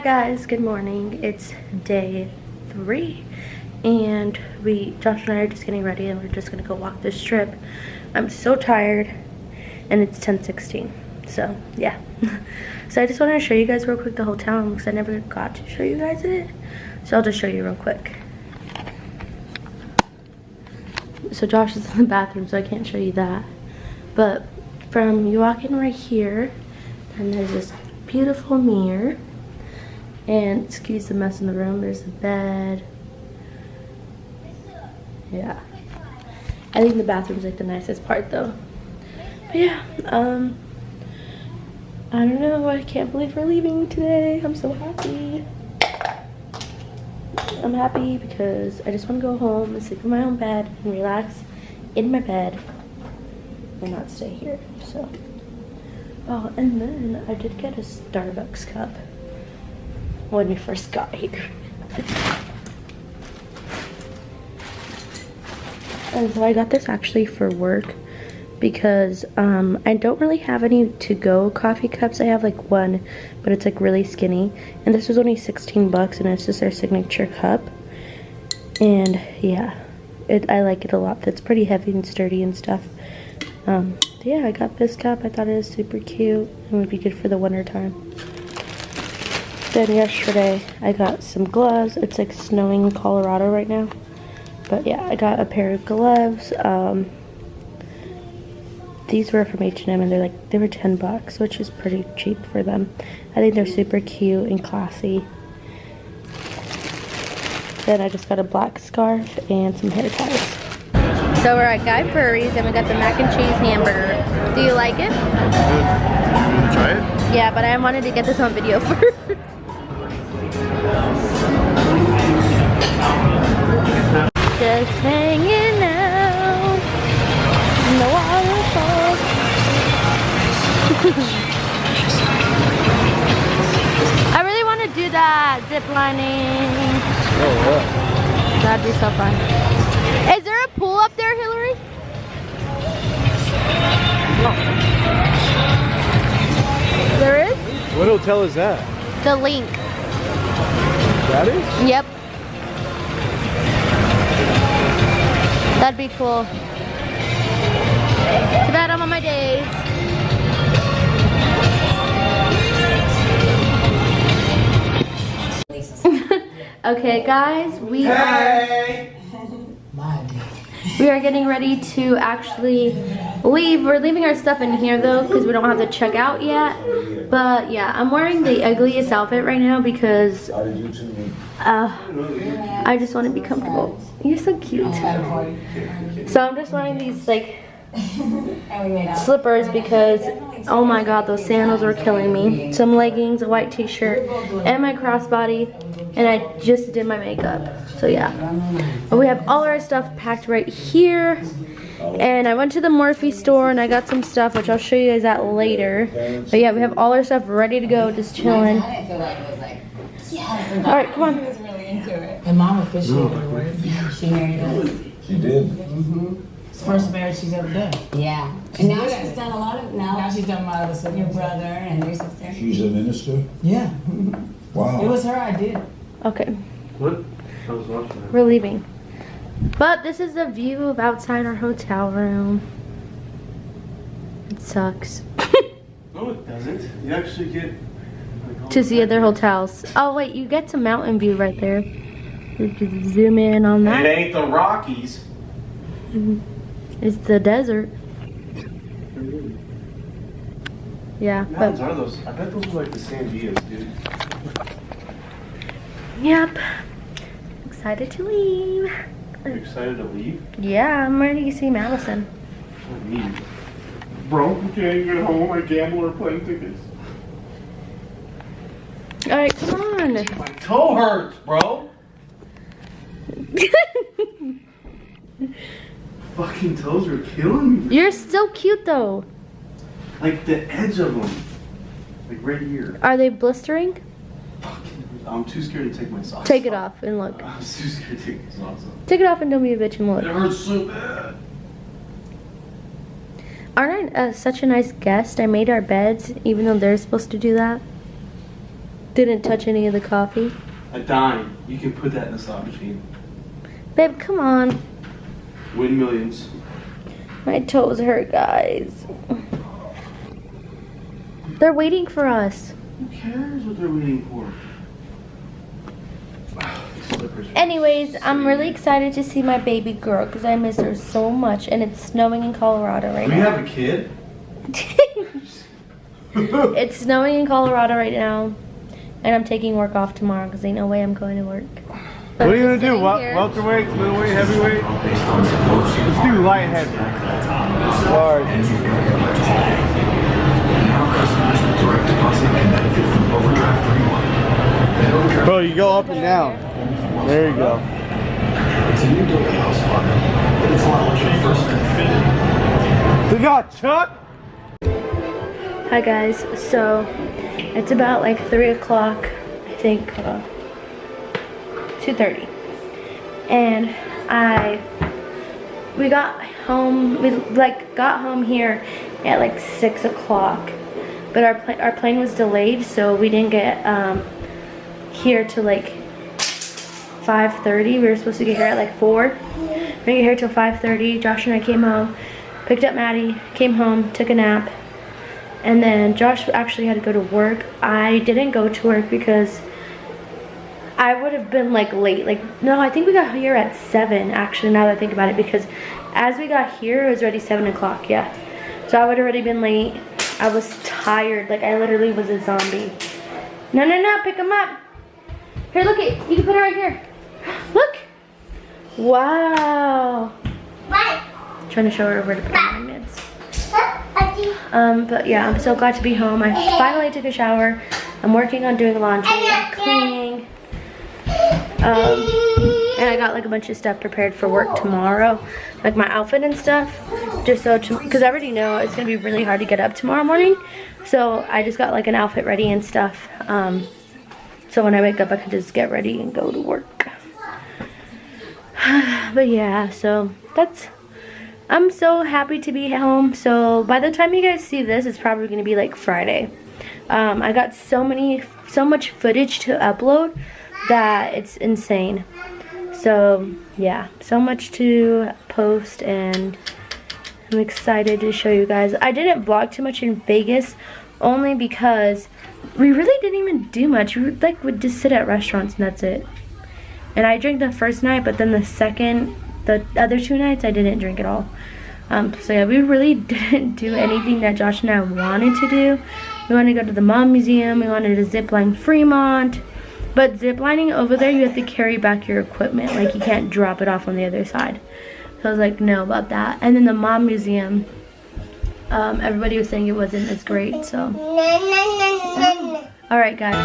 guys, good morning. It's day 3 and Josh and I are just getting ready and we're just gonna go walk this strip. I'm so tired and it's 10:16, so yeah. So I just wanted to show you guys real quick the whole town because I never got to show you guys it, so I'll just show you real quick. So Josh is in the bathroom, so I can't show you that, but you walk in right here and there's this beautiful mirror. And excuse the mess in the room, there's a bed. Yeah. I think the bathroom's like the nicest part though. But yeah, I don't know, I can't believe we're leaving today. I'm so happy. I'm happy because I just want to go home and sleep in my own bed and relax in my bed and not stay here, so. Oh, and then I did get a Starbucks cup when we first got here. And so I got this actually for work because I don't really have any to-go coffee cups. I have like one, but it's like really skinny. And this was only 16 bucks and it's just our signature cup. And yeah, I like it a lot. It's pretty heavy and sturdy and stuff. Yeah, I got this cup. I thought it was super cute and would be good for the winter time. Then yesterday I got some gloves. It's like snowing in Colorado right now, but yeah, I got a pair of gloves. These were from H&M and they were 10 bucks, which is pretty cheap for them. I think they're super cute and classy. Then I just got a black scarf and some hair ties. So we're at Guy Fieri's and we got the mac and cheese hamburger. Do you like it? Good. Try it? Yeah, but I wanted to get this on video first. Just hanging out in the waterfall. I really want to do that zip lining. Oh, yeah. That'd be so fun. Is there a pool up there, Hillary? No. There is? What hotel is that? The Link. That is? Yep. That'd be cool. Too bad I'm on my days. Okay, guys, we are getting ready to actually leave. We're leaving our stuff in here though because we don't have to check out yet. But yeah, I'm wearing the ugliest outfit right now because I just want to be comfortable. You're so cute. So I'm just wearing these like slippers because oh my god, those sandals were killing me. Some leggings, a white t-shirt, and my crossbody, and I just did my makeup. So yeah, but we have all our stuff packed right here. And I went to the Morphe store and I got some stuff, which I'll show you guys that later. But yeah, we have all our stuff ready to go, just chilling. All right, come on. And Mom officiated, right? She married us. She did? Mm-hmm. First marriage she's ever done. Yeah. And now she's done a lot of, now she's done my other sister. Your brother and your sister. She's a minister? Yeah. Wow. It was her idea. Okay. What? I was watching that. We're leaving. But this is the view of outside our hotel room. It sucks. No, it doesn't. You actually get To see other hotels. Oh wait, you get to mountain view right there. You can zoom in on that. It ain't the Rockies. It's the desert. Yeah, Mountains but are those? I bet those are like the Sandias, dude. yep. Excited to leave. Are you excited to leave? Yeah, I'm ready to see Madison. What do you mean? Bro, you can't get home. I gamble or plane tickets. All right, come on. My toe hurts, bro. Fucking toes are killing me. You're still cute though. Like the edge of them. Like right here. Are they blistering? Fucking, I'm too scared to take my socks Take it off and look. I'm too scared to take my socks off. Take it off and don't be a bitch and It look. hurts so bad. Aren't I such a nice guest? I made our beds even though they're supposed to do that. Didn't touch any of the coffee. A dime. You can put that in the slot machine. Babe, come on. Win millions. My toes hurt, guys. They're waiting for us. Who cares what they're waiting for? Anyways, I'm really excited to see my baby girl because I miss her so much, and it's snowing in Colorado right We now. have a kid? It's snowing in Colorado right now, and I'm taking work off tomorrow because ain't no way I'm going to work. What are you gonna do? Welterweight, middleweight, heavyweight? Let's do light heavy. Sorry. Bro, you go up and down. There you go. We got Chuck. Hi guys, so it's about like 3 o'clock, I think, 2:30, and we got home, got home here at like 6 o'clock, but our plane was delayed, so we didn't get here till like 5:30. We were supposed to get here at like 4. We didn't get here till 5:30. Josh and I came home, picked up Maddie, came home, took a nap. And then Josh actually had to go to work. I didn't go to work because I would have been like late. No, I think we got here at 7 actually, now that I think about it, because as we got here, it was already 7 o'clock, yeah. So I would have already been late. I was tired, like I literally was a zombie. No, pick him up. Here, look it, you can put it right here. Look. Wow. What? Trying to show her where to put my meds. But yeah, I'm so glad to be home. I finally took a shower. I'm working on doing laundry, I'm cleaning. And I got like a bunch of stuff prepared for work tomorrow, like my outfit and stuff, just so because I already know it's gonna be really hard to get up tomorrow morning, so I just got like an outfit ready and stuff, so when I wake up I can just get ready and go to work. But yeah, so I'm so happy to be home. So by the time you guys see this, it's probably gonna be like Friday. I got so much footage to upload that it's insane. So yeah, so much to post, and I'm excited to show you guys. I didn't vlog too much in Vegas only because we really didn't even do much. We would just sit at restaurants and that's it. And I drank the first night, but then the other 2 nights I didn't drink at all. So yeah, we really didn't do anything that Josh and I wanted to do. We wanted to go to the Mom Museum. We wanted to zip line Fremont. But zip lining over there, you have to carry back your equipment. Like, you can't drop it off on the other side. So I was like, no about that. And then the Mom Museum, everybody was saying it wasn't as great, so. Alright, guys.